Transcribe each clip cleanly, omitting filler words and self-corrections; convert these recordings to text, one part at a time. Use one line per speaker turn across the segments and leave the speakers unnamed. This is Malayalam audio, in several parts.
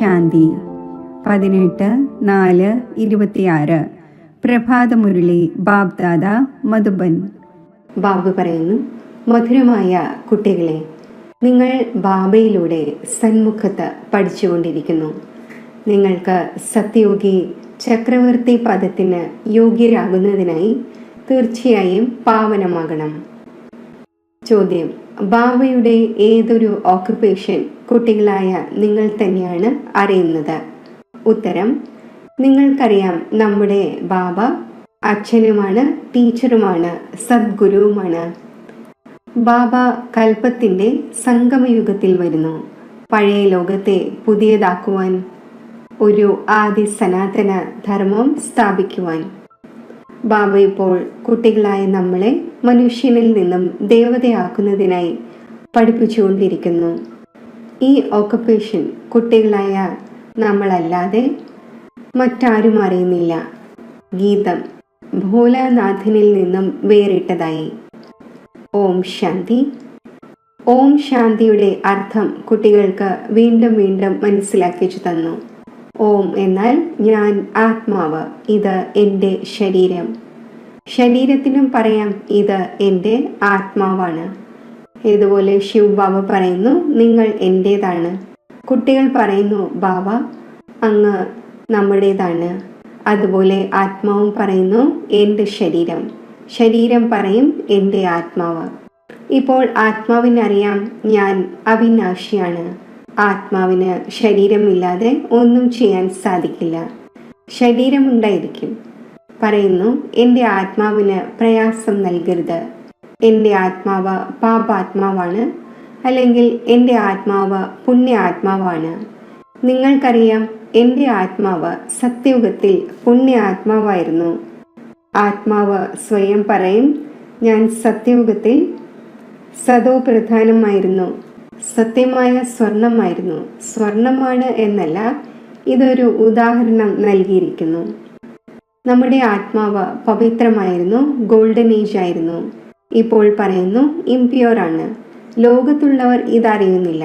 ശാന്തി 18/4/26 പ്രഭാതമുരളി ബാബ്ദാദ മധുബൻ.
ബാബു പറയുന്നു, മധുരമായ കുട്ടികളെ, നിങ്ങൾ ബാബയിലൂടെ സന്മുഖത്ത് പഠിച്ചുകൊണ്ടിരിക്കുന്നു. നിങ്ങൾക്ക് സത്യയോഗി ചക്രവർത്തി പദത്തിന് യോഗ്യരാകുന്നതിനായി തീർച്ചയായും പാവനമാകണം. ചോദ്യം: ബാബയുടെ ഏതൊരു ഓക്കുപേഷൻ കുട്ടികളായ നിങ്ങൾ തന്നെയാണ് അറിയുന്നത്? ഉത്തരം: നിങ്ങൾക്കറിയാം, നമ്മുടെ ബാബ അച്ഛനുമാണ്, ടീച്ചറുമാണ്, സദ്ഗുരുവുമാണ്. ബാബ കൽപ്പത്തിന്റെ സംഗമയുഗത്തിൽ വരുന്നു, പഴയ ലോകത്തെ പുതിയതാക്കുവാൻ, ഒരു ആദി സനാതന ധർമ്മം സ്ഥാപിക്കുവാൻ. ബാബ ഇപ്പോൾ കുട്ടികളായ നമ്മളെ മനുഷ്യനിൽ നിന്നും ദേവതയാക്കുന്നതിനായി പഠിപ്പിച്ചുകൊണ്ടിരിക്കുന്നു. ഈ ഓക്കുപേഷൻ കുട്ടികളായ നമ്മളല്ലാതെ മറ്റാരും അറിയുന്നില്ല. ഗീതം ഭോലാനാഥനിൽ നിന്നും വേറിട്ടതായി. ഓം ശാന്തി. ഓം ശാന്തിയുടെ അർത്ഥം കുട്ടികൾക്ക് വീണ്ടും വീണ്ടും മനസ്സിലാക്കിച്ചു തന്നു. ഓം എന്നാൽ ഞാൻ ആത്മാവ്, ഇത് എൻ്റെ ശരീരം. ശരീരത്തിനും പറയാം, ഇത് എൻ്റെ ആത്മാവാണ്. ഇതുപോലെ ശിവ് ബാബ പറയുന്നു, നിങ്ങൾ എൻ്റേതാണ്. കുട്ടികൾ പറയുന്നു, ബാബ അങ്ങ് നമ്മുടേതാണ്. അതുപോലെ ആത്മാവും പറയുന്നു, എൻ്റെ ശരീരം. ശരീരം പറയും, എൻ്റെ ആത്മാവ്. ഇപ്പോൾ ആത്മാവിനറിയാം, ഞാൻ അവിനാശിയാണ്. ആത്മാവിന് ശരീരമില്ലാതെ ഒന്നും ചെയ്യാൻ സാധിക്കില്ല. ശരീരമുണ്ടായിരിക്കും. പറയുന്നു, എൻ്റെ ആത്മാവിന് പ്രയാസം നൽകരുത്. എൻ്റെ ആത്മാവ് പാപാത്മാവാണ്, അല്ലെങ്കിൽ എൻ്റെ ആത്മാവ് പുണ്യ ആത്മാവാണ്. നിങ്ങൾക്കറിയാം, എൻ്റെ ആത്മാവ് സത്യയുഗത്തിൽ പുണ്യ ആത്മാവായിരുന്നു. ആത്മാവ് സ്വയം പറയും, ഞാൻ സത്യയുഗത്തിൽ സദോ പ്രധാനമായിരുന്നു, സത്യമായ സ്വർണമായിരുന്നു. സ്വർണമാണ് എന്നല്ല, ഇതൊരു ഉദാഹരണം നൽകിയിരിക്കുന്നു. നമ്മുടെ ആത്മാവ് പവിത്രമായിരുന്നു, ഗോൾഡൻ ഏജ് ആയിരുന്നു. ഇപ്പോൾ പറയുന്നു, ഇംപ്യൂർ ആണ്. ലോകത്തുള്ളവർ ഇതറിയുന്നില്ല.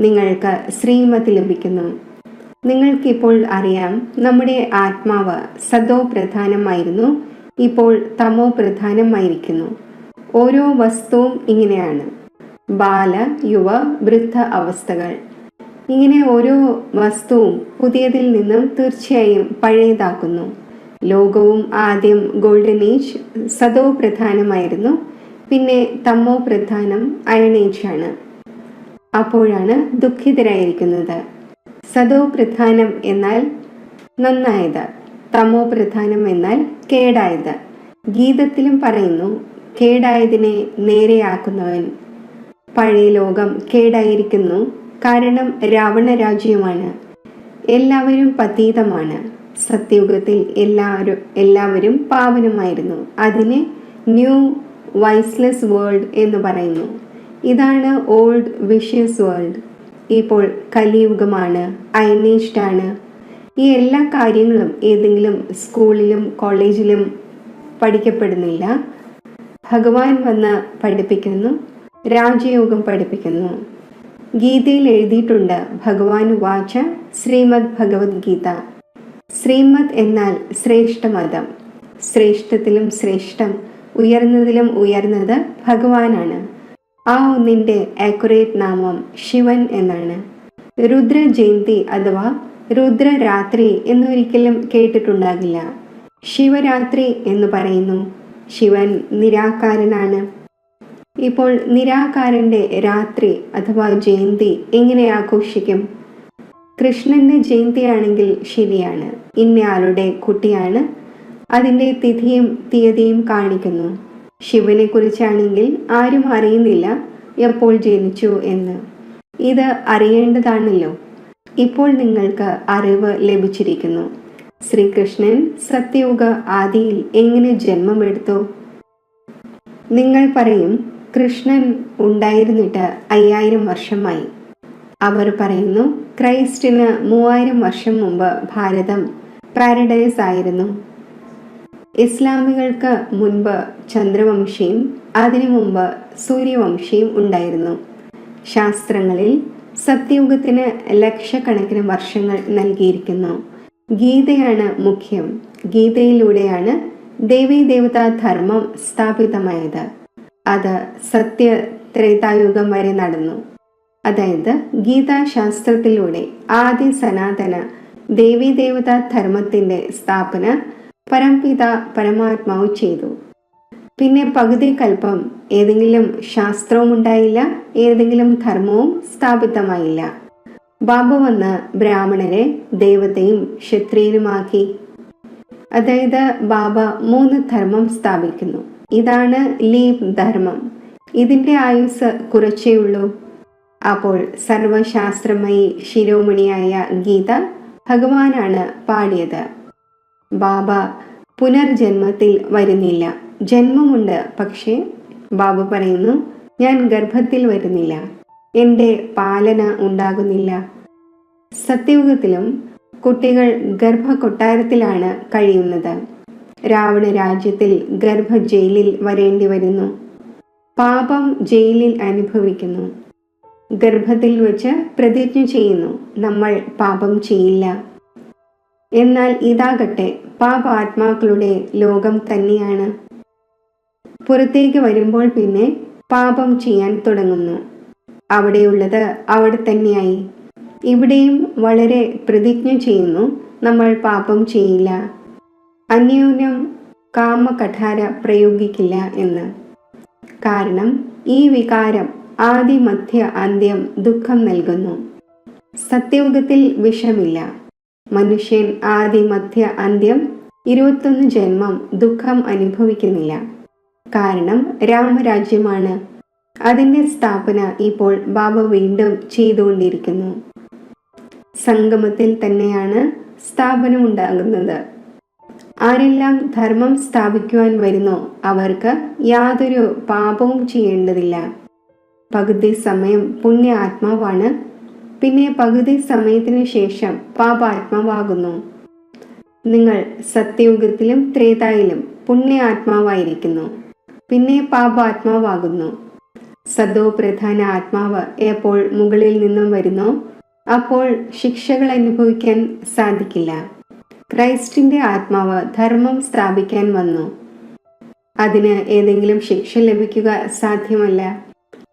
നിങ്ങൾക്ക് ശ്രീമതി ലഭിക്കുന്നു. നിങ്ങൾക്കിപ്പോൾ അറിയാം, നമ്മുടെ ആത്മാവ് സദോ പ്രധാനമായിരുന്നു, ഇപ്പോൾ തമോ പ്രധാനമായിരിക്കുന്നു. ഓരോ വസ്തുവും ഇങ്ങനെയാണ്. ബാല, യുവ, വൃദ്ധ അവസ്ഥകൾ. ഇങ്ങനെ ഓരോ വസ്തുവും പുതിയതിൽ നിന്നും തീർച്ചയായും പഴയതാക്കുന്നു. ലോകവും ആദ്യം ഗോൾഡൻ ഏജ് സദോ പ്രധാനമായിരുന്നു, പിന്നെ തമോ പ്രധാനം അയൺ ഏജ് ആണ്. അപ്പോഴാണ് ദുഃഖിതരായിരിക്കുന്നത്. സദോ പ്രധാനം എന്നാൽ നന്നായത്, തമോ പ്രധാനം എന്നാൽ കേടായത്. ഗീതത്തിലും പറയുന്നു, കേടായതിനെ നേരെയാക്കുന്നവൻ. പഴയ ലോകം കേടായിരിക്കുന്നു, കാരണം രാവണ രാജ്യമാണ്. എല്ലാവരും പതീതമാണ്. സത്യയുഗത്തിൽ എല്ലാവരും പാവനമായിരുന്നു. അതിനെ ന്യൂ വൈസ്ലെസ് വേൾഡ് എന്ന് പറയുന്നു. ഇതാണ് ഓൾഡ് വിഷ്യസ് വേൾഡ്. ഇപ്പോൾ കലിയുഗമാണ്, അയനേജ്ഡ് ആണ്. ഈ എല്ലാ കാര്യങ്ങളും ഏതെങ്കിലും സ്കൂളിലും കോളേജിലും പഠിക്കപ്പെടുന്നില്ല. ഭഗവാൻ വന്ന് പഠിപ്പിക്കുന്നു, രാജയോഗം പഠിപ്പിക്കുന്നു. ഗീതയിൽ എഴുതിയിട്ടുണ്ട്, ഭഗവാൻ വാച ശ്രീമദ് ഭഗവത്ഗീത. ശ്രീമദ് എന്നാൽ ശ്രേഷ്ഠ മതം. ശ്രേഷ്ഠത്തിലും ശ്രേഷ്ഠം, ഉയർന്നതിലും ഉയർന്നത് ഭഗവാനാണ്. ആ ഒന്നിൻ്റെ ആക്യുറേറ്റ് നാമം ശിവൻ എന്നാണ്. രുദ്ര ജയന്തി അഥവാ രുദ്രരാത്രി എന്നൊരിക്കലും കേട്ടിട്ടുണ്ടാകില്ല. ശിവരാത്രി എന്ന് പറയുന്നു. ശിവൻ നിരാകാരനാണ്. ഇപ്പോൾ നിരാകാരന്റെ രാത്രി അഥവാ ജയന്തി എങ്ങനെ ആഘോഷിക്കും? കൃഷ്ണന്റെ ജയന്തിയാണെങ്കിൽ ശരിയാണ്, ഇന്നയാളുടെ കുട്ടിയാണ്, അതിൻ്റെ തിഥിയും തീയതിയും കാണിക്കുന്നു. ശിവനെ കുറിച്ചാണെങ്കിൽ ആരും അറിയുന്നില്ല എപ്പോൾ ജനിച്ചു എന്ന്. ഇത് അറിയേണ്ടതാണല്ലോ. ഇപ്പോൾ നിങ്ങൾക്ക് അറിവ് ലഭിച്ചിരിക്കുന്നു. ശ്രീകൃഷ്ണൻ സത്യയുഗ ആദിയിൽ എങ്ങനെ ജന്മമെടുത്തു? നിങ്ങൾ പറയും, കൃഷ്ണൻ ഉണ്ടായിരുന്നിട്ട് 5000 വർഷമായി. അവർ പറയുന്നു, ക്രൈസ്റ്റിന് 3000 വർഷം മുമ്പ് ഭാരതം പാരഡൈസ് ആയിരുന്നു. ഇസ്ലാമികൾക്ക് മുൻപ് ചന്ദ്രവംശിയും അതിനു മുമ്പ് സൂര്യവംശിയും ഉണ്ടായിരുന്നു. ശാസ്ത്രങ്ങളിൽ സത്യയുഗത്തിന് ലക്ഷക്കണക്കിന് വർഷങ്ങൾ നൽകിയിരിക്കുന്നു. ഗീതയാണ് മുഖ്യം. ഗീതയിലൂടെയാണ് ദേവീദേവതാ ധർമ്മം സ്ഥാപിതമായത്. അത് സത്യത്രേതായുഗം വരെ നടന്നു. അതായത് ഗീതാശാസ്ത്രത്തിലൂടെ ആദി സനാതന ദേവീദേവതാ ധർമ്മത്തിന്റെ സ്ഥാപന പരംപിത പരമാത്മാവ് ചെയ്തു. പിന്നെ പകുതി കൽപ്പം ഏതെങ്കിലും ശാസ്ത്രവും ഉണ്ടായില്ല, ഏതെങ്കിലും ധർമ്മവും സ്ഥാപിതമായില്ല. ബാബ വന്ന് ബ്രാഹ്മണരെ ദേവതയും ക്ഷത്രിയനുമാക്കി. അതായത് ബാബ 3 ധർമ്മം സ്ഥാപിക്കുന്നു. ഇതാണ് ലീപ് ധർമ്മം. ഇതിന്റെ ആയുസ് കുറച്ചേ ഉള്ളൂ. അപ്പോൾ സർവശാസ്ത്രമയി ശിരോമണിയായ ഗീത ഭഗവാനാണ് പാടിയത്. ബാബ പുനർജന്മത്തിൽ വരുന്നില്ല. ജന്മമുണ്ട്, പക്ഷേ ബാബ പറയുന്നു, ഞാൻ ഗർഭത്തിൽ വരുന്നില്ല, എൻ്റെ പാലന ഉണ്ടാകുന്നില്ല. സത്യയുഗത്തിലും കുട്ടികൾ ഗർഭകൊട്ടാരത്തിലാണ് കഴിയുന്നത്. രാവണ രാജ്യത്തിൽ ഗർഭ ജയിലിൽ വരേണ്ടി വരുന്നു. പാപം ജയിലിൽ അനുഭവിക്കുന്നു. ഗർഭത്തിൽ വെച്ച് പ്രതിജ്ഞ ചെയ്യുന്നു, നമ്മൾ പാപം ചെയ്യില്ല. എന്നാൽ ഇതാകട്ടെ പാപാത്മാക്കളുടെ ലോകം തന്നെയാണ്. പുറത്തേക്ക് വരുമ്പോൾ പിന്നെ പാപം ചെയ്യാൻ തുടങ്ങുന്നു. അവിടെയുള്ളത് അവിടെ തന്നെയായി. ഇവിടെയും വളരെ പ്രതിജ്ഞ ചെയ്യുന്നു, നമ്മൾ പാപം ചെയ്യില്ല, അന്യോന്യം കാമകഠാര പ്രയോഗിക്കില്ല എന്ന്. കാരണം ഈ വികാരം ആദി മധ്യ അന്ത്യം ദുഃഖം നൽകുന്നു. സത്യയുഗത്തിൽ വിഷമില്ല. മനുഷ്യൻ ആദി മധ്യ അന്ത്യം 21 ജന്മം ദുഃഖം അനുഭവിക്കുന്നില്ല. കാരണം രാമരാജ്യമാണ്. അതിൻ്റെ സ്ഥാപന ഇപ്പോൾ ബാബ വീണ്ടും ചെയ്തുകൊണ്ടിരിക്കുന്നു. സംഗമത്തിൽ തന്നെയാണ് സ്ഥാപനമുണ്ടാകുന്നത്. ആരെല്ലാം ധർമ്മം സ്ഥാപിക്കുവാൻ വരുന്നോ അവർക്ക് യാതൊരു പാപവും ചെയ്യേണ്ടതില്ല. പകുതി സമയം പുണ്യ ആത്മാവാണ്, പിന്നെ പകുതി സമയത്തിന് ശേഷം പാപാത്മാവാകുന്നു. നിങ്ങൾ സത്യയുഗത്തിലും ത്രേതായിലും പുണ്യ ആത്മാവായിരിക്കുന്നു, പിന്നെ പാപാത്മാവാകുന്നു. സദോ പ്രധാന ആത്മാവ് എപ്പോൾ മുകളിൽ നിന്നും വരുന്നോ അപ്പോൾ ശിക്ഷകൾ അനുഭവിക്കാൻ സാധിക്കില്ല. ക്രൈസ്റ്റിന്റെ ആത്മാവ് ധർമ്മം സ്ഥാപിക്കാൻ വന്നു. അതിന് ഏതെങ്കിലും ശിക്ഷ ലഭിക്കുക സാധ്യമല്ല.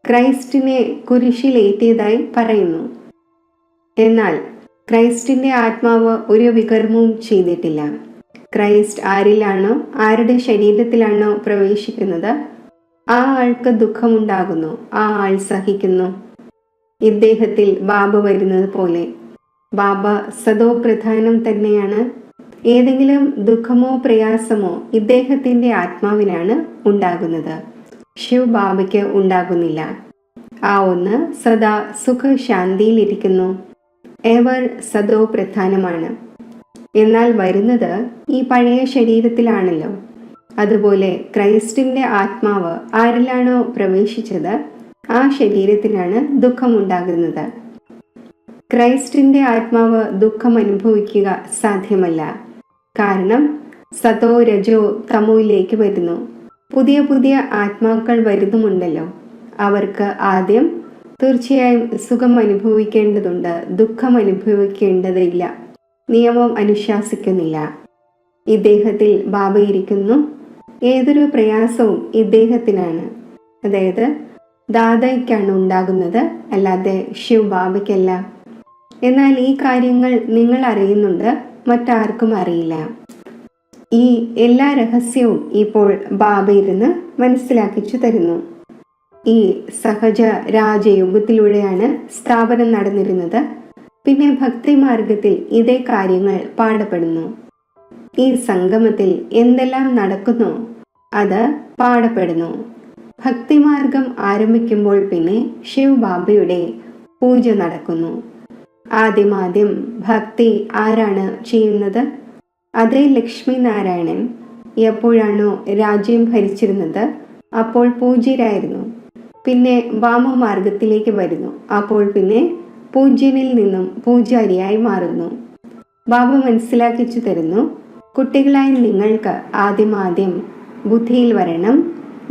ക്രൈസ്റ്റിനെ കുരിശിലേറ്റിയതായി പറയുന്നു. എന്നാൽ ക്രൈസ്റ്റിന്റെ ആത്മാവ് ഒരു വികർമ്മവും ചെയ്തിട്ടില്ല. ക്രൈസ്റ്റ് ആരിലാണോ ആരുടെ ശരീരത്തിലാണോ പ്രവേശിക്കുന്നത് ആ ആൾക്ക് ദുഃഖമുണ്ടാകുന്നു, ആ ആൾ സഹിക്കുന്നു. ഇദ്ദേഹത്തിൽ ബാബ വരുന്നത് പോലെ ബാബ സദോ പ്രധാനം തന്നെയാണ്. ഏതെങ്കിലും ദുഃഖമോ പ്രയാസമോ ഇദ്ദേഹത്തിന്റെ ആത്മാവിനാണ് ഉണ്ടാകുന്നത്, ശിവ് ബാബയ്ക്ക് ഉണ്ടാകുന്നില്ല. ആ ഒന്ന് സദാ സുഖശാന്തിയിലിരിക്കുന്നു. എവർ സദോ പ്രധാനമാണ്. എന്നാൽ വരുന്നത് ഈ പഴയ ശരീരത്തിലാണല്ലോ. അതുപോലെ ക്രൈസ്റ്റിന്റെ ആത്മാവ് ആരിലാണോ പ്രവേശിച്ചത് ആ ശരീരത്തിനാണ് ദുഃഖമുണ്ടാകുന്നത്. ക്രൈസ്റ്റിന്റെ ആത്മാവ് ദുഃഖം അനുഭവിക്കുക സാധ്യമല്ല. കാരണം സതോ രജോ തമോയിലേക്ക് വരുന്നു. പുതിയ പുതിയ ആത്മാക്കൾ വരുന്നുമുണ്ടല്ലോ. അവർക്ക് ആദ്യം തീർച്ചയായും സുഖം അനുഭവിക്കേണ്ടതുണ്ട്, ദുഃഖം അനുഭവിക്കേണ്ടതില്ല. നിയമം അനുശാസിക്കുന്നില്ല. ഇദ്ദേഹത്തിൽ ബാബ ഇരിക്കുന്നു. ഏതൊരു പ്രയാസവും ഇദ്ദേഹത്തിനാണ്, അതായത് ദാദയ്ക്കാണ് ഉണ്ടാകുന്നത്, അല്ലാതെ ശിവ് ബാബയ്ക്കല്ല. എന്നാൽ ഈ കാര്യങ്ങൾ നിങ്ങൾ അറിയുന്നുണ്ട്, മറ്റാർക്കും അറിയില്ല. ഈ എല്ലാ രഹസ്യവും ഇപ്പോൾ ബാബ ഇരുന്ന് മനസ്സിലാക്കിച്ചു തരുന്നു. ഈ സഹജ രാജയുഗത്തിലൂടെയാണ് സ്ഥാപനം നടന്നിരുന്നത്. പിന്നെ ഭക്തിമാർഗത്തിൽ ഇതേ കാര്യങ്ങൾ പാടപ്പെടുന്നു. ഈ സംഗമത്തിൽ എന്തെല്ലാം നടക്കുന്നു അത് പാടപ്പെടുന്നു. ഭക്തിമാർഗം ആരംഭിക്കുമ്പോൾ പിന്നെ ശിവ് ബാബയുടെ പൂജ നടക്കുന്നു. ആദ്യം ഭക്തി ആരാണ് ചെയ്യുന്നത്? അതേ ലക്ഷ്മി നാരായണൻ എപ്പോഴാണോ രാജ്യം ഭരിച്ചിരുന്നത് അപ്പോൾ പൂജ്യരായിരുന്നു. പിന്നെ വാമമാർഗത്തിലേക്ക് വരുന്നു. അപ്പോൾ പിന്നെ പൂജ്യനിൽ നിന്നും പൂജാരിയായി മാറുന്നു. ബാബ മനസ്സിലാക്കിച്ചു തരുന്നു, കുട്ടികളായ നിങ്ങൾക്ക് ആദ്യം ബുദ്ധിയിൽ വരണം.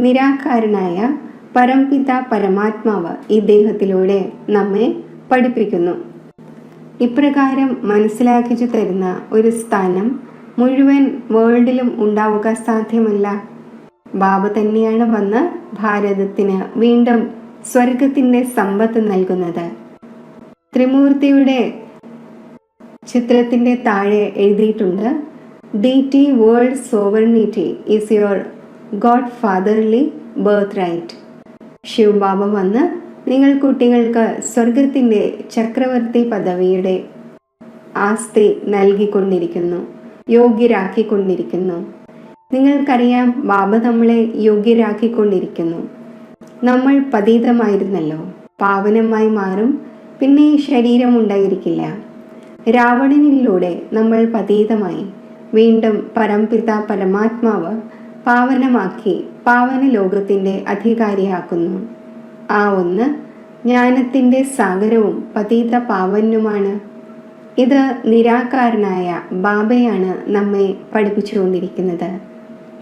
നിരാകാരനായ പരംപിത പരമാത്മാവ് ഇദ്ദേഹത്തിലൂടെ നമ്മെ പഠിപ്പിക്കുന്നു. ഇപ്രകാരം മനസ്സിലാക്കിച്ചു തരുന്ന ഒരു സ്ഥാനം മുഴുവൻ വേൾഡിലും ഉണ്ടാവുക സാധ്യമല്ല. ബാബ തന്നെയാണ് വന്ന് ഭാരതത്തിന് വീണ്ടും സ്വർഗത്തിന്റെ സമ്പത്ത് നൽകുന്നത്. ത്രിമൂർത്തിയുടെ ചിത്രത്തിന്റെ താഴെ എഴുതിയിട്ടുണ്ട്, deity world sovereignty is your Godfatherly birthright. Shiv Baba വന്ന് നിങ്ങൾ കുട്ടികൾക്ക് സ്വർഗത്തിന്റെ ചക്രവർത്തി പദവിയുടെ ആസ്തി നൽകിക്കൊണ്ടിരിക്കുന്നു, യോഗ്യരാക്കിക്കൊണ്ടിരിക്കുന്നു. നിങ്ങൾക്കറിയാം, ബാബ നമ്മളെ യോഗ്യരാക്കിക്കൊണ്ടിരിക്കുന്നു. നമ്മൾ പതീതമായിരുന്നല്ലോ, പാവനമായി മാറും, പിന്നെ ഈ ശരീരം ഉണ്ടായിരിക്കില്ല. രാവണനിലൂടെ നമ്മൾ പതീതമായി, വീണ്ടും പരംപിത പരമാത്മാവ് പാവനമാക്കി പാവന ലോകത്തിന്റെ അധികാരിയാക്കുന്നു. ആ ഒന്ന് ജ്ഞാനത്തിന്റെ സാഗരവും പതീത പാവനുമാണ്. ഇത് നിരാകാരനായ ബാബയാണ് നമ്മെ പഠിപ്പിച്ചുകൊണ്ടിരിക്കുന്നത്.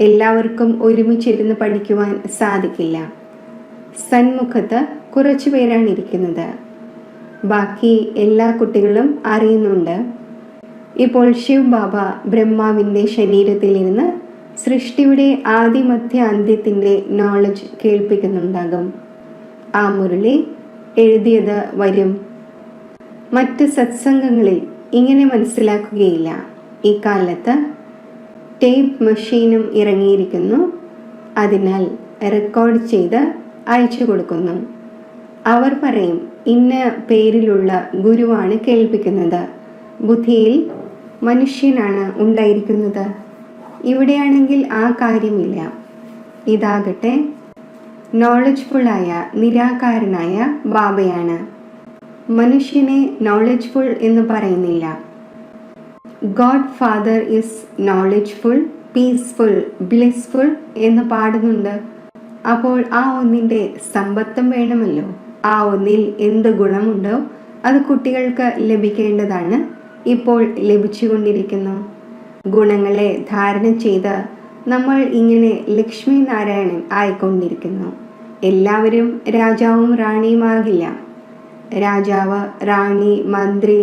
എല്ലാവർക്കും ഒരുമിച്ചിരുന്ന് പഠിക്കുവാൻ സാധിക്കില്ല. സന്മുഖത്ത് കുറച്ചു പേരാണ് ഇരിക്കുന്നത്. ബാക്കി എല്ലാ കുട്ടികളും അറിയുന്നുണ്ട്. ഇപ്പോൾ ശിവ് ബാബ ബ്രഹ്മാവിൻ്റെ ശരീരത്തിലിരുന്ന് സൃഷ്ടിയുടെ ആദിമധ്യ അന്ത്യത്തിൻ്റെ നോളജ് കേൾപ്പിക്കുന്നുണ്ടാകും. ആ മുരളി എഴുതിയത് വരും. മറ്റ് സത്സംഗങ്ങളിൽ ഇങ്ങനെ മനസ്സിലാക്കുകയില്ല. ഇക്കാലത്ത് ടേപ്പ് മെഷീനും ഇറങ്ങിയിരിക്കുന്നു. അതിനാൽ റെക്കോർഡ് ചെയ്ത് അയച്ചു കൊടുക്കുന്നു. അവർ പറയും, ഇന്ന പേരിലുള്ള ഗുരുവാണ് കേൾപ്പിക്കുന്നത്. ബുദ്ധിയിൽ മനുഷ്യനാണ് ഉണ്ടായിരിക്കുന്നത്. ഇവിടെയാണെങ്കിൽ ആ കാര്യമില്ല. ഇതാകട്ടെ നോളജ്ഫുള്ളായ നിരാകാരനായ ബാബയാണ്. മനുഷ്യനെ നോളജ്ഫുൾ എന്ന് പറയുന്നില്ല. God father is knowledgeful, peaceful, blissful എന്ന് പാടുന്നുണ്ട്. അപ്പോൾ ആ ഒന്നിൻ്റെ സമ്പത്തും വേണമല്ലോ. ആ ഒന്നിൽ എന്ത് ഗുണമുണ്ടോ അത് കുട്ടികൾക്ക് ലഭിക്കേണ്ടതാണ്. ഇപ്പോൾ ലഭിച്ചുകൊണ്ടിരിക്കുന്നു. ഗുണങ്ങളെ ധാരണ ചെയ്ത് നമ്മൾ ഇങ്ങനെ ലക്ഷ്മി നാരായണൻ ആയിക്കൊണ്ടിരിക്കുന്നു. എല്ലാവരും രാജാവും റാണിയുമാകില്ല. രാജാവ്, റാണി, മന്ത്രി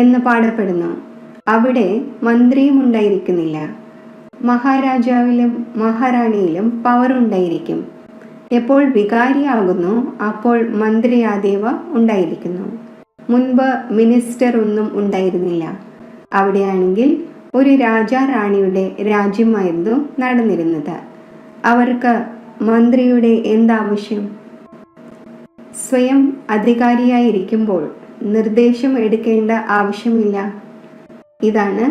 എന്ന് പാടപ്പെടുന്നു. അവിടെ മന്ത്രിയും ഉണ്ടായിരിക്കുന്നില്ല. മഹാരാജാവിലും മഹാറാണിയിലും പവർ ഉണ്ടായിരിക്കും. എപ്പോൾ വികാരിയാകുന്നു അപ്പോൾ മന്ത്രിയാദേവ ഉണ്ടായിരിക്കുന്നു. മുൻപ് മിനിസ്റ്റർ ഒന്നും ഉണ്ടായിരുന്നില്ല. അവിടെയാണെങ്കിൽ ഒരു രാജാ റാണിയുടെ രാജ്യമായിരുന്നു നടന്നിരുന്നത്. അവർക്ക് മന്ത്രിയുടെ എന്താവശ്യം? സ്വയം അധികാരിയായിരിക്കുമ്പോൾ നിർദ്ദേശം എടുക്കേണ്ട ആവശ്യമില്ല. ഇതാണ്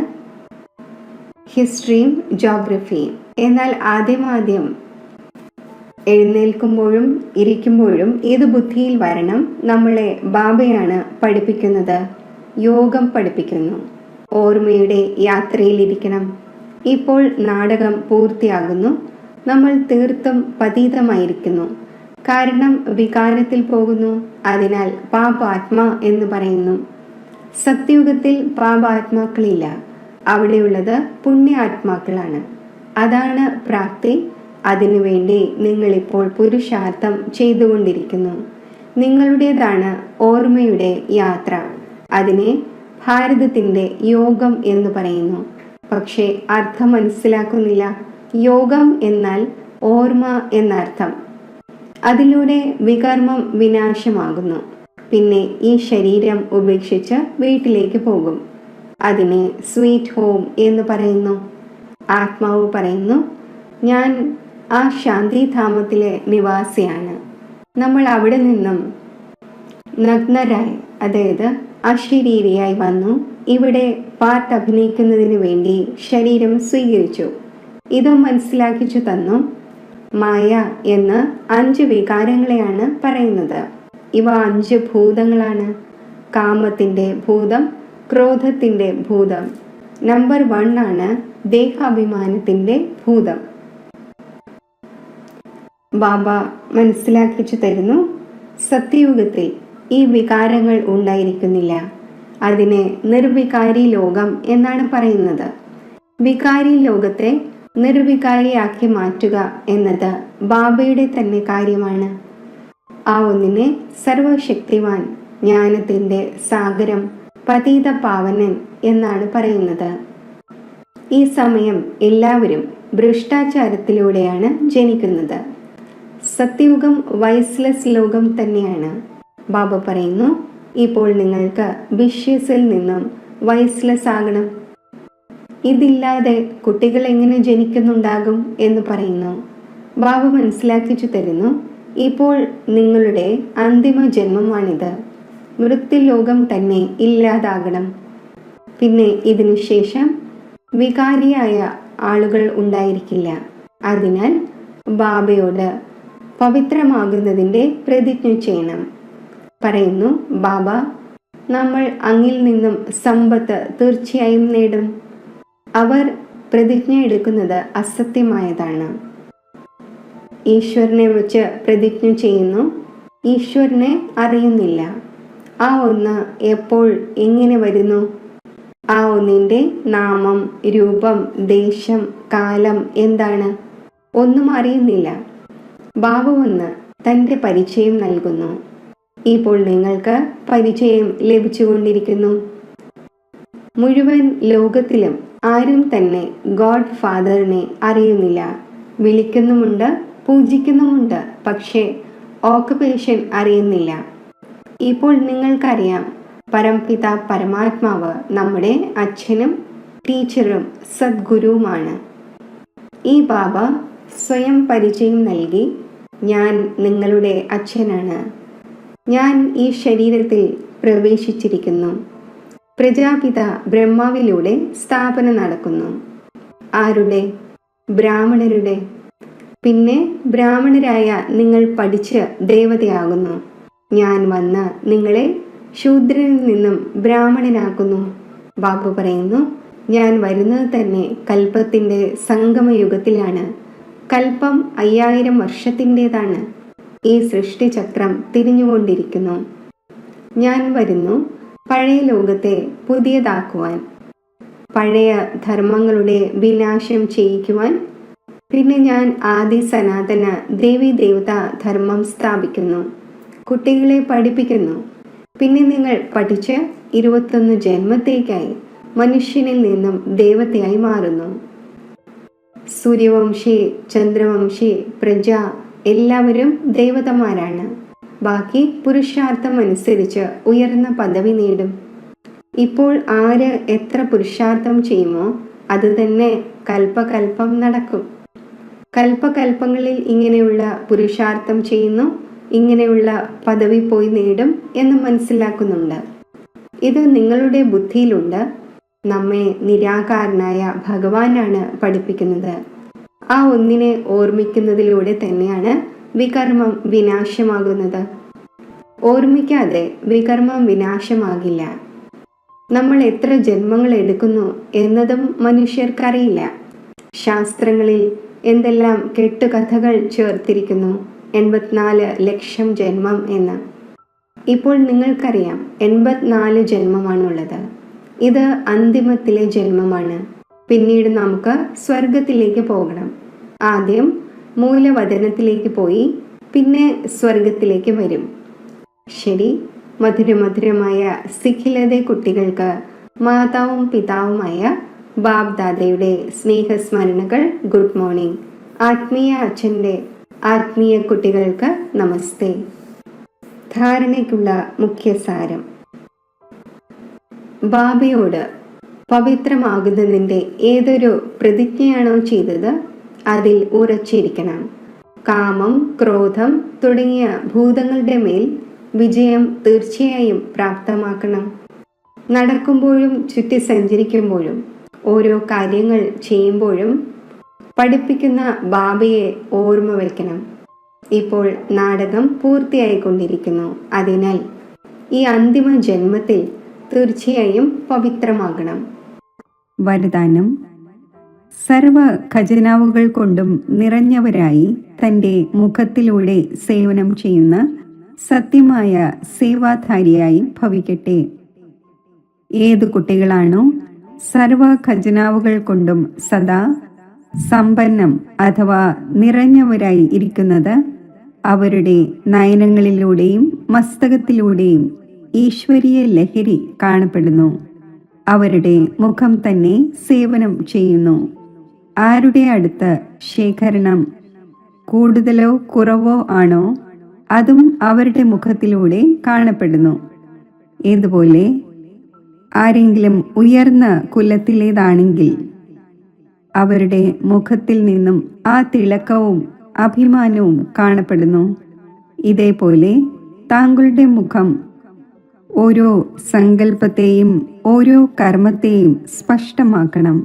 ഹിസ്റ്ററിയും ജോഗ്രഫിയും. എന്നാൽ ആദ്യം എഴുന്നേൽക്കുമ്പോഴും ഇരിക്കുമ്പോഴും ഏത് ബുദ്ധിയിൽ വരണം? നമ്മളെ ബാബയാണ് പഠിപ്പിക്കുന്നത്. യോഗം പഠിപ്പിക്കുന്നു. ഓർമ്മയുടെ യാത്രയിലിരിക്കണം. ഇപ്പോൾ നാടകം പൂർത്തിയാകുന്നു. നമ്മൾ തീർത്തും പതീതമായിരിക്കുന്നു. കാരണം വികാരത്തിൽ പോകുന്നു. അതിനാൽ പാപാത്മാ എന്ന് പറയുന്നു. സത്യുഗത്തിൽ പാപാത്മാക്കളില്ല. അവിടെയുള്ളത് പുണ്യാത്മാക്കളാണ്. അതാണ് പ്രാപ്തി. അതിനുവേണ്ടി നിങ്ങളിപ്പോൾ പുരുഷാർത്ഥം ചെയ്തുകൊണ്ടിരിക്കുന്നു. നിങ്ങളുടേതാണ് ഓർമ്മയുടെ യാത്ര. അതിനെ ഭാരതത്തിൻ്റെ യോഗം എന്ന് പറയുന്നു. പക്ഷേ അർത്ഥം മനസ്സിലാക്കുന്നില്ല. യോഗം എന്നാൽ ഓർമ്മ എന്നർത്ഥം. അതിലൂടെ വികർമ്മം വിനാശമാകുന്നു. പിന്നെ ഈ ശരീരം ഉപേക്ഷിച്ച് വീട്ടിലേക്ക് പോകും. അതിനെ സ്വീറ്റ് ഹോം എന്ന് പറയുന്നു. ആത്മാവ് പറയുന്നു, ഞാൻ ആ ശാന്തിധാമത്തിലെ നിവാസിയാണ്. നമ്മൾ അവിടെ നിന്നും നഗ്നരായി, അതായത് അശരീരിയായി വന്നു. ഇവിടെ പാർട്ട് അഭിനയിക്കുന്നതിന് വേണ്ടി ശരീരം സ്വീകരിച്ചു. ഇതും മനസ്സിലാക്കിച്ചു തന്നു. മായ എന്ന് 5 വികാരങ്ങളെയാണ് പറയുന്നത്. ഇവ 5 ഭൂതങ്ങളാണ്. കാമത്തിൻ്റെ ഭൂതം, ക്രോധത്തിൻ്റെ ഭൂതം. നമ്പർ 1 ആണ് ദേഹാഭിമാനത്തിൻ്റെ ഭൂതം. ബാബ മനസ്സിലാക്കിച്ചു തരുന്നു, സത്യയുഗത്തിൽ ഈ വികാരങ്ങൾ ഉണ്ടായിരിക്കുന്നില്ല. അതിനെ നിർവികാരി ലോകം എന്നാണ് പറയുന്നത്. വികാരി ലോകത്തെ നിർവികാരിയാക്കി മാറ്റുക എന്നത് ബാബയുടെ തന്നെ കാര്യമാണ്. ആ ഒന്നിനെ സർവശക്തിവാൻ ജ്ഞാനത്തിൻ്റെ സാഗരം, പതീത പാവനൻ എന്നാണ് പറയുന്നത്. ഈ സമയം എല്ലാവരും ഭ്രഷ്ടാചാരത്തിലൂടെയാണ് ജനിക്കുന്നത്. സത്യയുഗം വൈസ്ലെസ് ലോകം തന്നെയാണ്. ബാബ പറയുന്നു, ഇപ്പോൾ നിങ്ങൾക്ക് വിഷ്യസിൽ നിന്നും വൈസ്ലെസ് ആകണം. ഇതില്ലാതെ കുട്ടികൾ എങ്ങനെ ജനിക്കുന്നുണ്ടാകും എന്ന് പറയുന്നു. ബാബ മനസ്സിലാക്കിച്ചു തരുന്നു, ഇപ്പോൾ നിങ്ങളുടെ അന്തിമ ജന്മമാണിത്. മൃത്യുലോകം തന്നെ ഇല്ലാതാകണം. പിന്നെ ഇതിനു ശേഷം വികാരിയായ ആളുകൾ ഉണ്ടായിരിക്കില്ല. അതിനാൽ ബാബയോട് പവിത്രമാകുന്നതിൻ്റെ പ്രതിജ്ഞ ചെയ്യണം. പറയുന്നു, ബാബ, നമ്മൾ അങ്ങിൽ നിന്നും സമ്പത്ത് തീർച്ചയായും നേടും. അവർ പ്രതിജ്ഞ എടുക്കുന്നത് അസത്യമായതാണ്. ഈശ്വരനെ വെച്ച് പ്രതിജ്ഞ ചെയ്യുന്നു. ഈശ്വരനെ അറിയുന്നില്ല. ആ ഒന്ന് എപ്പോൾ എങ്ങനെ വരുന്നു? ആ ഒന്നിൻ്റെ നാമം, രൂപം, ദേശം, കാലം എന്താണ്? ഒന്നും അറിയുന്നില്ല. ബാബ വന്ന് തൻ്റെ പരിചയം നൽകുന്നു. ഇപ്പോൾ നിങ്ങൾക്ക് പരിചയം ലഭിച്ചുകൊണ്ടിരിക്കുന്നു. മുഴുവൻ ലോകത്തിലും ആരും തന്നെ ഗോഡ് ഫാദറിനെ അറിയുന്നില്ല. വിളിക്കുന്നുമുണ്ട്, പൂജിക്കുന്നുമുണ്ട്, പക്ഷേ ഓക്കുപേഷൻ അറിയുന്നില്ല. ഇപ്പോൾ നിങ്ങൾക്കറിയാം, പരംപിത പരമാത്മാവ് നമ്മുടെ അച്ഛനും ടീച്ചറും സദ്ഗുരുവുമാണ്. ഈ ബാബ സ്വയം പരിചയം നൽകി, ഞാൻ നിങ്ങളുടെ അച്ഛനാണ്. ഞാൻ ഈ ശരീരത്തിൽ പ്രവേശിച്ചിരിക്കുന്നു. പ്രജാപിത ബ്രഹ്മാവിലൂടെ സ്ഥാപന നടക്കുന്നു. ആരുടെ? ബ്രാഹ്മണരുടെ. പിന്നെ ബ്രാഹ്മണരായ നിങ്ങൾ പഠിച്ച് ദേവതയാകുന്നു. ഞാൻ വന്ന് നിങ്ങളെ ശൂദ്രനിൽ നിന്നും ബ്രാഹ്മണനാക്കുന്നു. ബാബു പറയുന്നു, ഞാൻ വരുന്നത് തന്നെ കൽപ്പത്തിൻ്റെ സംഗമയുഗത്തിലാണ്. കൽപ്പം 5000 വർഷത്തിൻ്റെതാണ്. ഈ സൃഷ്ടിചക്രം തിരിഞ്ഞുകൊണ്ടിരിക്കുന്നു. ഞാൻ വരുന്നു പഴയ ലോകത്തെ പുതിയതാക്കുവാൻ, പഴയ ധർമ്മങ്ങളുടെ വിനാശം ചെയ്യിക്കുവാൻ. പിന്നെ ഞാൻ ആദി സനാതന ദേവി ദേവതാ ധർമ്മം സ്ഥാപിക്കുന്നു, കുട്ടികളെ പഠിപ്പിക്കുന്നു. പിന്നെ നിങ്ങൾ പഠിച്ച് 21 ജന്മത്തേക്കായി മനുഷ്യനിൽ നിന്നും ദേവതയായി മാറുന്നു. സൂര്യവംശി, ചന്ദ്രവംശി, പ്രജ എല്ലാവരും ദേവതമാരാണ്. ബാക്കി പുരുഷാർത്ഥം അനുസരിച്ച് ഉയർന്ന പദവി നേടും. ഇപ്പോൾ ആര് എത്ര പുരുഷാർത്ഥം ചെയ്യുമോ അത് തന്നെ കൽപ്പകൽപ്പം നടക്കും. കൽപ്പകൽപ്പങ്ങളിൽ ഇങ്ങനെയുള്ള പുരുഷാർത്ഥം ചെയ്യുന്നു, ഇങ്ങനെയുള്ള പദവി പോയി നേടും എന്ന് മനസ്സിലാക്കുന്നുണ്ട്. ഇത് നിങ്ങളുടെ ബുദ്ധിയിലുണ്ട്. നമ്മെ നിരാകാരനായ ഭഗവാനാണ് പഠിപ്പിക്കുന്നത്. ആ ഒന്നിനെ ഓർമ്മിക്കുന്നതിലൂടെ തന്നെയാണ് വികർമ്മം വിനാശമാകുന്നത്. ഓർമ്മിക്കാതെ വികർമ്മം വിനാശമാകില്ല. നമ്മൾ എത്ര ജന്മങ്ങൾ എടുക്കുന്നു എന്നതും മനുഷ്യർക്കറിയില്ല. ശാസ്ത്രങ്ങളിൽ എന്തെല്ലാം കെട്ടുകഥകൾ ചേർത്തിരിക്കുന്നു, 84 ലക്ഷം ജന്മം എന്ന്. ഇപ്പോൾ നിങ്ങൾക്കറിയാം 84 ജന്മമാണുള്ളത്. ഇത് അന്തിമത്തിലെ ജന്മമാണ്. പിന്നീട് നമുക്ക് സ്വർഗത്തിലേക്ക് പോകണം. ആദ്യം മൂലവതനത്തിലേക്ക് പോയി പിന്നെ സ്വർഗത്തിലേക്ക് വരും. ശരി, മധുരമധുരമായ സിഖിലതെ കുട്ടികൾക്ക് മാതാവും പിതാവുമായ ബാബ് ദാദയുടെ സ്നേഹസ്മരണകൾ. Good morning. ആത്മീയ അച്ഛൻ്റെ ആത്മീയ കുട്ടികൾക്ക് നമസ്തേ. ധാരണയ്ക്കുള്ള മുഖ്യസാരം: ബാബയോട് പവിത്രമാകുന്നതിൻ്റെ ഏതൊരു പ്രതിജ്ഞയാണോ ചെയ്തത് അതിൽ ഉറച്ചിരിക്കണം. കാമം, ക്രോധം തുടങ്ങിയ ഭൂതങ്ങളുടെ മേൽ വിജയം തീർച്ചയായും പ്രാപ്തമാക്കണം. നടക്കുമ്പോഴും ചുറ്റി സഞ്ചരിക്കുമ്പോഴും ഓരോ കാര്യങ്ങൾ ചെയ്യുമ്പോഴും പഠിപ്പിക്കുന്ന ബാബയെ ഓർമ്മ വയ്ക്കണം. ഇപ്പോൾ നാടകം പൂർത്തിയായിക്കൊണ്ടിരിക്കുന്നു. അതിനാൽ ഈ അന്തിമ ജന്മത്തിൽ തീർച്ചയായും പവിത്രമാകണം.
വരദാനം: സർവ ഖജനാവുകൾ കൊണ്ടും നിറഞ്ഞവരായി തൻ്റെ മുഖത്തിലൂടെ സേവനം ചെയ്യുന്ന സത്യമായ സേവാധാരിയായി ഭവിക്കട്ടെ. ഏതു കുട്ടികളാണോ സർവ ഖജനാവുകൾ കൊണ്ടും സദാ സമ്പന്നം അഥവാ നിറഞ്ഞവരായി ഇരിക്കുന്നത്, അവരുടെ നയനങ്ങളിലൂടെയും മസ്തകത്തിലൂടെയും ഈശ്വരീയ ലഹരി കാണപ്പെടുന്നു. അവരുടെ മുഖം തന്നെ സേവനം ചെയ്യുന്നു. ആരുടെ അടുത്ത് ശേഖരണം കൂടുതലോ കുറവോ ആണോ, അതും അവരുടെ മുഖത്തിലൂടെ കാണപ്പെടുന്നു. ഇതുപോലെ ആരെങ്കിലും ഉയർന്ന കുലത്തിലേതാണെങ്കിൽ അവരുടെ മുഖത്തിൽ നിന്നും ആ തിളക്കവും അഭിമാനവും കാണപ്പെടുന്നു. ഇതേപോലെ താങ്കളുടെ മുഖം ഓരോ സങ്കല്പത്തെയും ഓരോ കർമ്മത്തെയും സ്പഷ്ടമാക്കണം.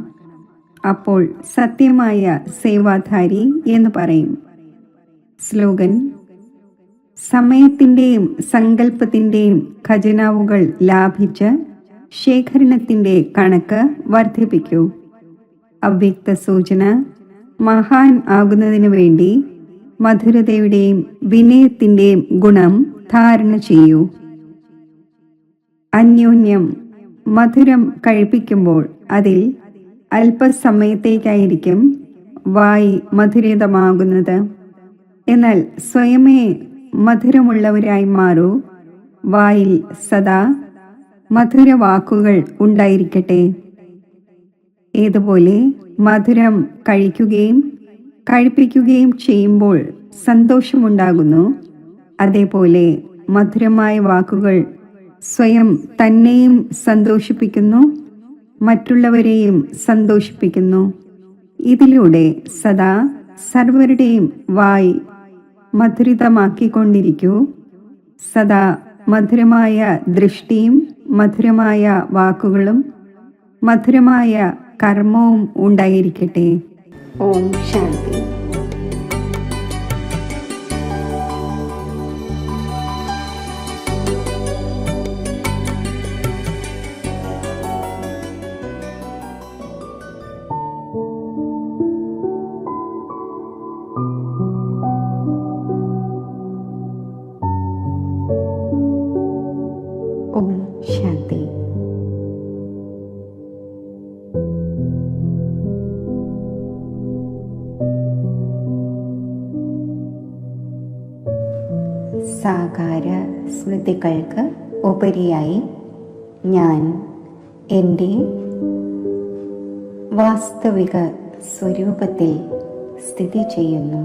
അപ്പോൾ സത്യമായ സേവാധാരി എന്ന് പറയും. സ്ലോഗൻ: സമയത്തിൻ്റെയും സങ്കല്പത്തിൻ്റെയും ഖജനാവുകൾ ലാഭിച്ച് ശേഖരണത്തിൻ്റെ കണക്ക് വർദ്ധിപ്പിക്കൂ. അവ്യക്ത സൂചന: മഹാൻ ആകുന്നതിനു വേണ്ടി മധുരതയുടെയും വിനയത്തിൻ്റെയും ഗുണം ധാരണ ചെയ്യൂ. അന്യോന്യം മധുരം കഴിപ്പിക്കുമ്പോൾ അതിൽ അല്പസമയത്തേക്കായിരിക്കും വായ് മധുരിതമാകുന്നത്. എന്നാൽ സ്വയമേ മധുരമുള്ളവരായി മാറൂ. വായിൽ സദാ മധുരവാക്കുകൾ ഉണ്ടായിരിക്കട്ടെ. ഏതുപോലെ മധുരം കഴിക്കുകയും കഴിപ്പിക്കുകയും ചെയ്യുമ്പോൾ സന്തോഷമുണ്ടാകുന്നു, അതേപോലെ മധുരമായ വാക്കുകൾ സ്വയം തന്നെയും സന്തോഷിപ്പിക്കുന്നു, മറ്റുള്ളവരെയും സന്തോഷിപ്പിക്കുന്നു. ഇതിലൂടെ സദാ സർവരുടെയും വായ് മധുരിതമാക്കിക്കൊണ്ടിരിക്കൂ. സദാ മധുരമായ ദൃഷ്ടിയും മധുരമായ വാക്കുകളും മധുരമായ കർമ്മവും ഉണ്ടായിരിക്കട്ടെ.
ഓം ശാന്തി. ഓം ശാന്തി. സാകാര സ്മൃതികൾക്ക് ഉപരിയായി ഞാൻ എൻ്റെ വാസ്തവിക സ്വരൂപത്തിൽ സ്ഥിതി ചെയ്യുന്നു.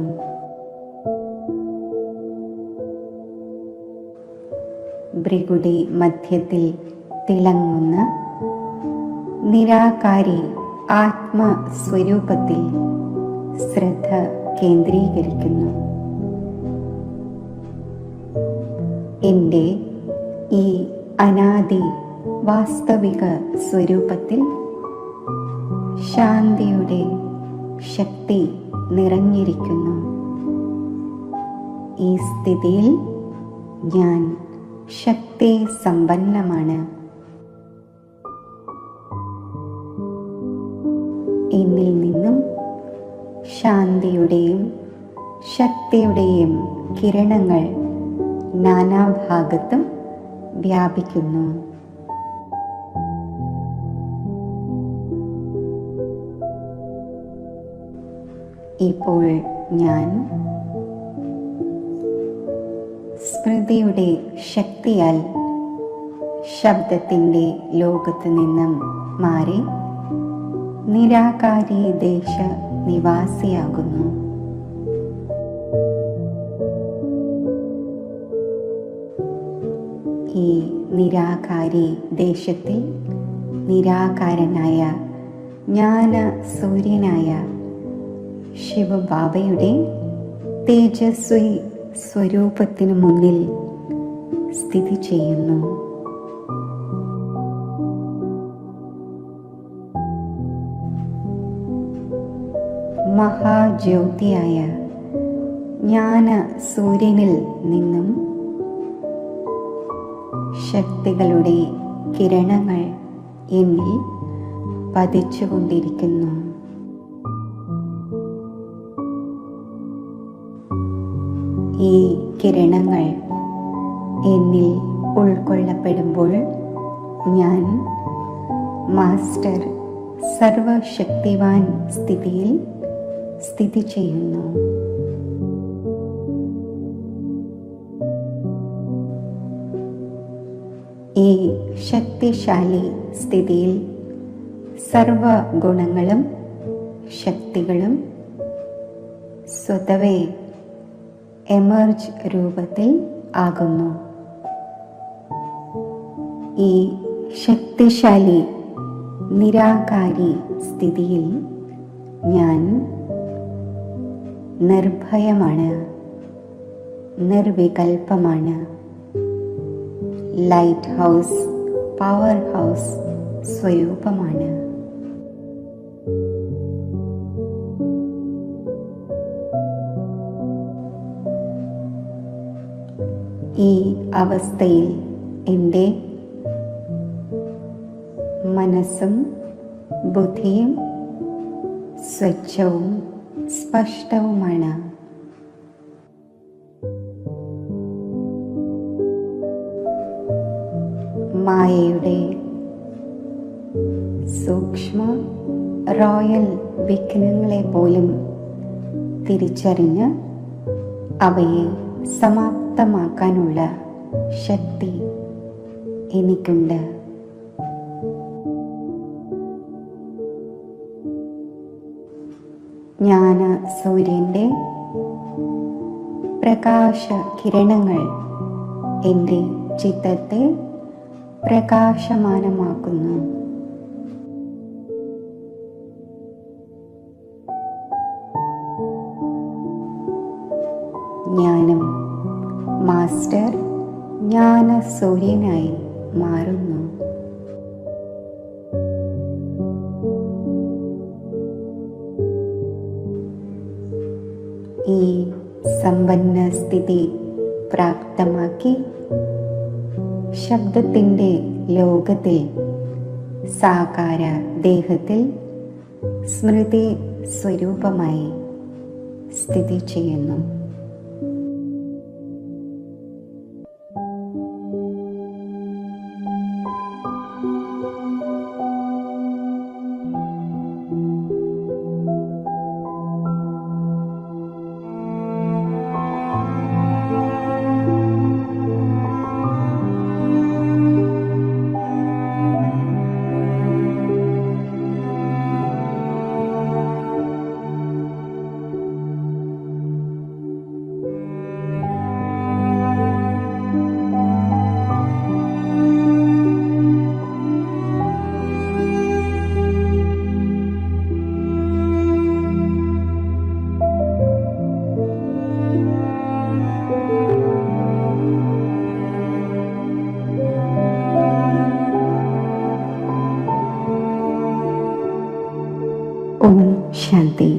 ഭൃഗുടി മധ്യത്തിൽ തിളങ്ങുന്ന നിരാകാരി ആത്മസ്വരൂപത്തിൽ ശ്രദ്ധ കേന്ദ്രീകരിക്കുന്നു. എൻ്റെ ഈ അനാദി വാസ്തവിക സ്വരൂപത്തിൽ ശാന്തിയുടെ ശക്തി നിറഞ്ഞിരിക്കുന്നു. ഈ സ്ഥിതിയിൽ ഞാൻ ശക്തി സമ്പന്നമാണ്. എന്നിൽ നിന്നും ശാന്തിയുടെയും ശക്തിയുടെയും കിരണങ്ങൾ നാനാഭാഗത്തും വ്യാപിക്കുന്നു. ഇപ്പോൾ ഞാൻ സ്മൃതിയുടെ ശക്തിയാൽ ശബ്ദത്തിൻ്റെ ലോകത്ത് നിന്നും മാറി നിരാകാരി ദേശ നിവാസിയാകുന്നു. ഈ നിരാകാരി ദേശത്തിൽ നിരാകാരനായ ജ്ഞാന സൂര്യനായ ശിവബാബയുടെ തേജസ്വി സ്വരൂപത്തിനു മുന്നിൽ സ്ഥിതി ചെയ്യുന്നു. മഹാജ്യോതിയായ ജ്ഞാന സൂര്യനിൽ നിന്നും ശക്തികളുടെ കിരണങ്ങൾ എന്നിൽ പതിച്ചുകൊണ്ടിരിക്കുന്നു. ഈ കിരണങ്ങൾ എന്നിൽ ഉൾക്കൊള്ളപ്പെടുമ്പോൾ ഞാൻ മാസ്റ്റർ സർവശക്തിവാൻ സ്ഥിതിയിൽ സ്ഥിതി ചെയ്യുന്നു. ഈ ശക്തിശാലി സ്ഥിതിയിൽ സർവ ഗുണങ്ങളും ശക്തികളും സ്വതവേ എമർജ് രൂപത്തിൽ ആകുന്നു. ഈ ശക്തിശാലി നിരാകാരി സ്ഥിതിയിൽ ഞാൻ നിർഭയമാണ്, നിർവികൽപ്പമാണ്, ലൈറ്റ് ഹൗസ്, പവർ ഹൗസ് സ്വരൂപമാണ്. ഈ അവസ്ഥയിൽ എൻ്റെ മനസ്സും ബുദ്ധിയും സ്വച്ഛവും സ്പഷ്ടവുമാണ്. മായയുടെ സൂക്ഷ്മ റോയൽ വിഘ്നങ്ങളെ പോലും തിരിച്ചറിഞ്ഞ് അവയെ സമാപ്തമാക്കാനുള്ള ശക്തി എനിക്കുണ്ട്. ജ്ഞാന സൂര്യൻ്റെ പ്രകാശ കിരണങ്ങൾ എൻ്റെ ചിത്തത്തെ പ്രകാശമാനമാക്കുന്നു. ജ്ഞാനം മാസ്റ്റർ ജ്ഞാന സൂര്യനായി മാറുന്നു. ഈ സമ്പന്ന സ്ഥിതി പ്രാപ്തമാക്കി ശബ്ദത്തിൻ്റെ ലോകത്തിൽ സാകാര ദേഹത്തിൽ സ്മൃതി സ്വരൂപമായി സ്ഥിതി ചെയ്യുന്നു. ഓം ശാന്തി.